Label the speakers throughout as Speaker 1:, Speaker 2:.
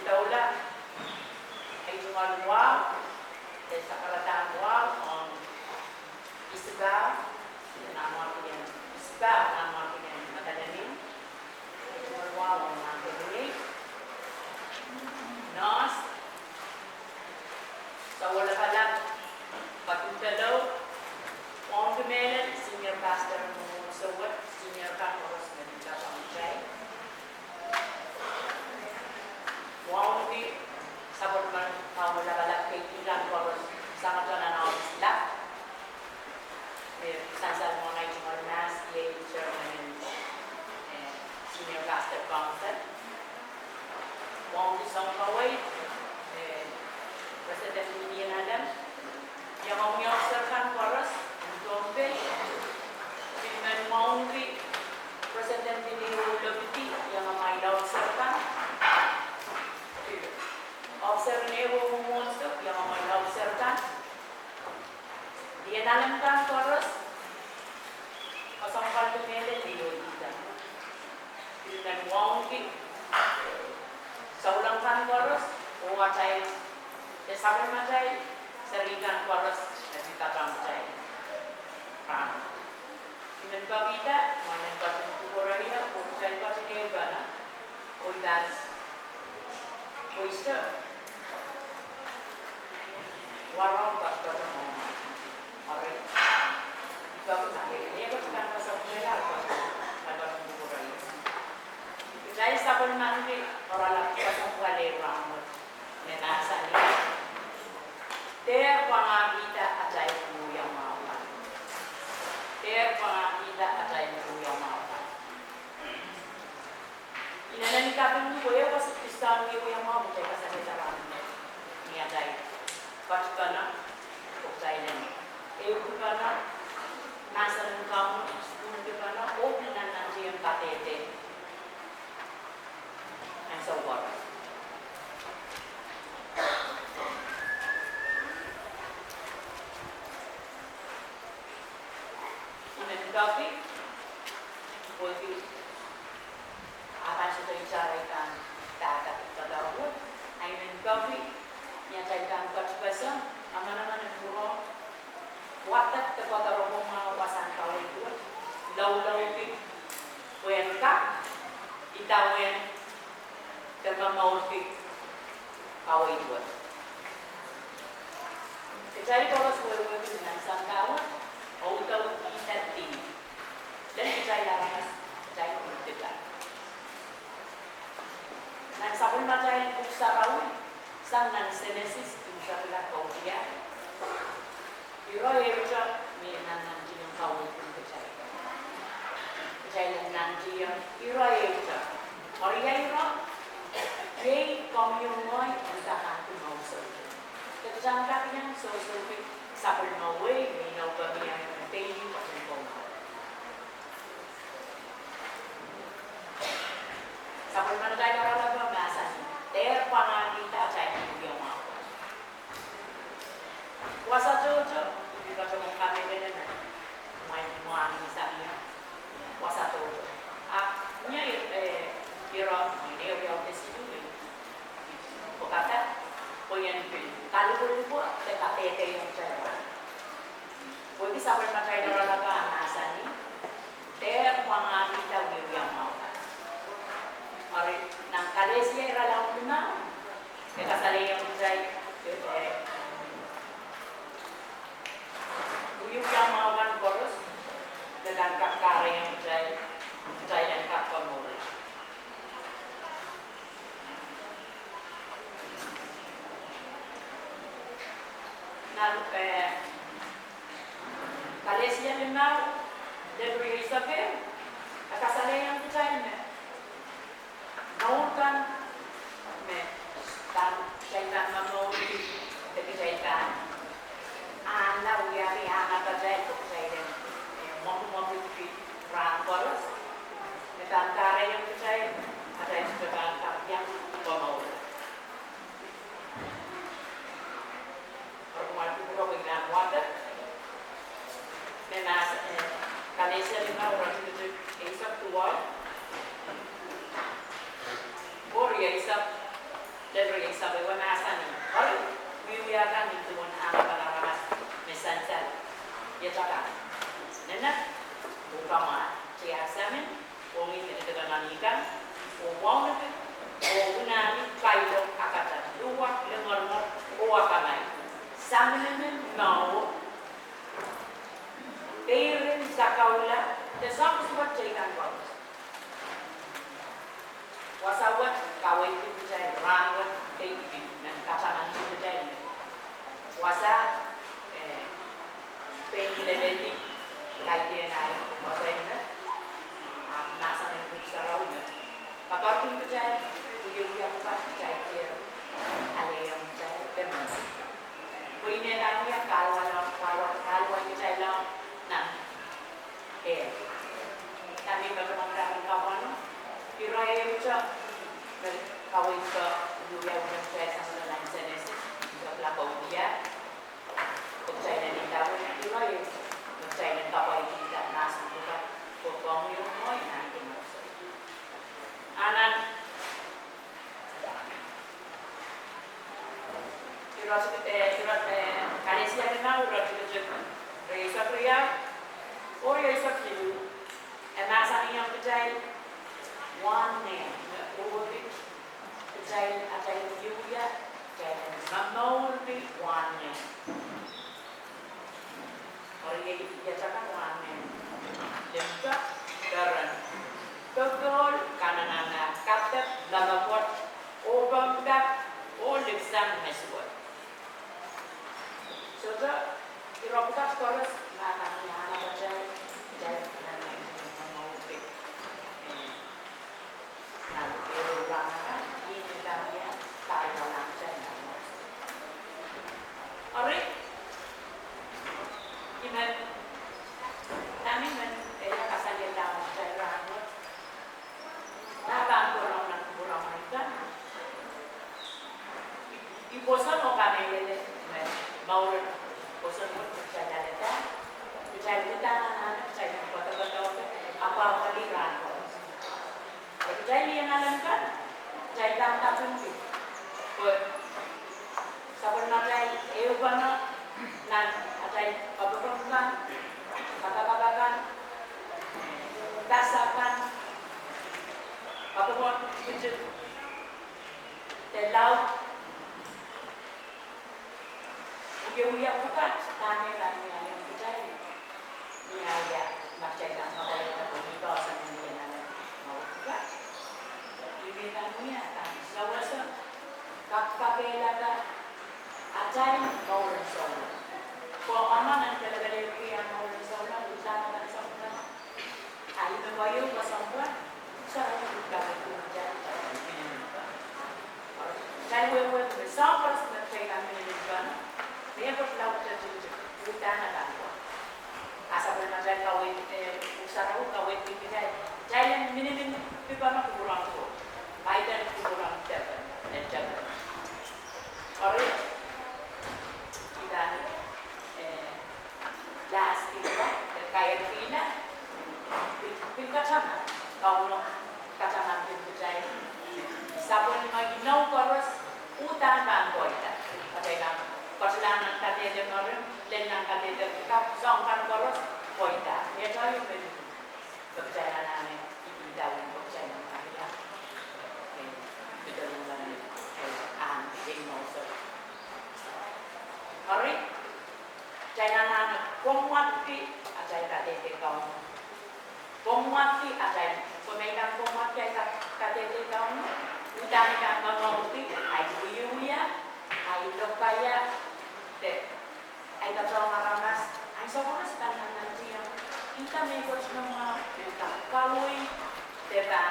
Speaker 1: الدولة أيها النواب سكرتير النواب إسباب nama kini madalani أيها النواب ونعتبرني ناس سوال فلان Patutalo on gemelen senior pastor mo sawat senior kantoros na pamjay wow di sabot man pamula balak kay ilan koros sama na sila sansal mo na yung mass lay chairman senior pastor council wow di sa kaway president ni Adam yang mau menyesuaikan poros untuk dengan maundri presiden ini lebih yang mau menyesuaikan observe nevo monster yang mau menyesuaikan dia nalemkan poros pasang mele dia tidak dengan maundri saulangkan poros macam sampai macam seringan poros na kita pamjay. Inan babita, manan pa tukurahina, pumjay pa sineba na, o dance, o isa. Warang pa pa mo. Alright. Ikaw na, ikaw na pa sa pumjay pa tukurahina. Dahil sa pulmandi, orang lang pa sa pumjay mo, na nasa niya. Ter pangakita atay mo yung mga Ter pangakita atay mo yung mga Inanan ka pang mo yung pasipistang mo yung mga bukay kasalitarang ni atay. Pati ka na, bukay na niya. Ewan ka na, nasa ng kamon, kung ka na, o pinanan siya yung katete. And so what? Tapi, boleh apa sudah dicarikan data terdapat, ayat kafi yang carikan percepatan, aman-aman negara, watak terkota rumah wasan kau itu, lau-lau itu, wenka, itawen, termamau itu, kau itu. Jadi kalau sebuah dengan sangkawan, auto inerti. Dan kita laras jaya tidak. Dan sabun macam usahawan, sangat senesis insyaAllah kau dia. Iro itu menan nanti yang kau itu percaya. Percaya nanti yang iro itu. Orang iro, dia komunoi entah aku mau sesuatu. Kecantikannya sesuatu sabun mau minau kami Pili pagkakong. Sa pagmanagay na rin ang masan, ter pangakita sa yung mga. Wasa jojo, hindi ka siya mong kami rin na may mga isa niya. Wasa jojo. Niya iro, hindi yung desidulo. Pagkata, po yan pili. Kalukulo po, teka-tete yung chairman. Pwede sa pagkakay na rin ang nasa ni, ter pangakita yung mga. Or, nang kalesya iralang na, kaya kasali yung jay, uyuk yung mga one chorus, dagang kakare yung jay ng kakpamuri. Kalesya lima, debris sabi, kasali yung jay na. Naukan, syaitan memulih dari syaitan. Anak uyari anak kerja itu syaitan. Mau di rangkul, metangkara yang percaya ada yang sudah bangkap yang mau. Perempuan itu berapa dengan wadah. Memang kalau saya lima orang itu Dentro yang sabi wa nasa ni. Ori, wiwiyakan itu wan ang panaramas mesansal. Ya taka. Nena, bukama siya samin, kung ini dengan ikan, kung mau nanti, kung nani kailo akatan dua lengor o akamay. Samin mau, kairin sakaula, tesang suat cikan bagus. Wasawat kawai itu percaya rangwat kayak dan kacangan itu percaya wasa penilaian kayak dia naik wasa ini nasa yang bisa rawnya kapal pun percaya dia percaya dia ada yang percaya teman ini namanya kalau percaya lah nah kami berperan kawan Kiraya ucap kawin ke juga udah saya sama dengan SNS ke belakang dia percaya dan tahu kiraya percaya dan kawin tidak nasi juga potong yang mau nanti maksud anak kiraya karesia kenal udah dikerjakan reisa pria oh reisa kiu nasa yang percaya one man, overbig, percaya ada yang juga, dan memori one man. Orang yang diajarkan one man, dan juga garan, kegol kanan anak, kapten, lama buat, obam gap, olipsan mesbuat. Sudah dirobokan terus, anak baca, jadi bosan o kami lele mau bosan pun percaya kita anak percaya kota-kota apa kali ran percaya yang alam kan percaya tak sendiri sebenarnya bana nan ada apa kata-katakan dasakan apa pun itu laut Uya bukan tanya yang percaya ya percaya apa yang kita sama dengan mau bukan ini tamunya kan sawasa kapela ajaib mau resol ko amanan talaga yang mau resol na usana na sama ay nawayo pasambuan sa kita ko diyan saya wewe bersama sama saya kami ini dia berlaut jadi hutan ada asal bermacam kawin usaha kawin tidak jalan minim pipa kurang tu baiknya kurang jalan dan jalan orang kita last kita terkait pina pina sana kalau kacang pun berjaya sabun lagi nau terus hutan bangkoi ada yang Perjalanan kata dia orang, lenang kata dia kita songkan koros, poida. Dia tahu itu perjalanan ini dalam perjalanan kita. Kita mengalami yang masa. Hari, perjalanan komati aja kata dia kau. Komati aja, pemainan komati aja kata dia kau. Udah kan mengerti, ayu ya, ayu dokaya. Ay katong maramas ay sa mga stanan nandiyan kita may coach ng mga kaloy diba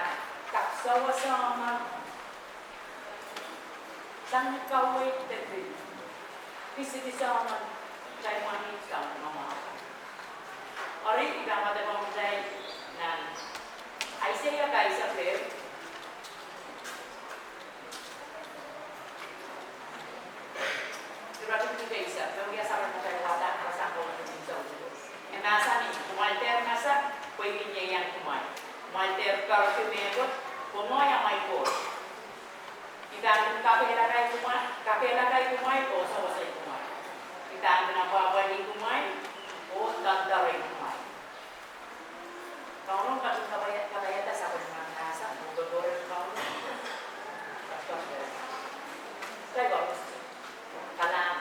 Speaker 1: kapsawa sa mga sang kaloy diba kasi sa mga chay mani sa mga ori iba madamang chay na ay siya guys sa fair Berarti juga bisa, kalau dia sabar mencari wadah, rasa kau menjauh. Nasa ni, kumalter nasa, pwede niya yang kumay. Kumalter kalau kumemot, kumo yang may ko. Kita ang kapela kumay o sawasay kumay. Itaan na babali kumay o dagdaray kumay. Kaunong kabayata sa akin mga nasa, magdodoro yung kaunong. Kaya ba, kalam.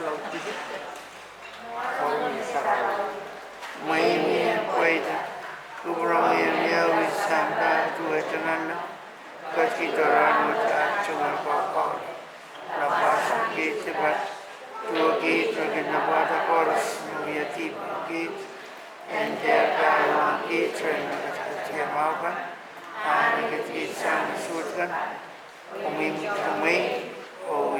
Speaker 2: lâu chứ không sao mấy miền quay ra Kubrahim ya wisanda dua jangan Kaskitora nuta cuma kau lepas sakit cepat dua gate terkena koros nuyati gate enjaga ruang gate terkena apa hari kecil sang surga umi o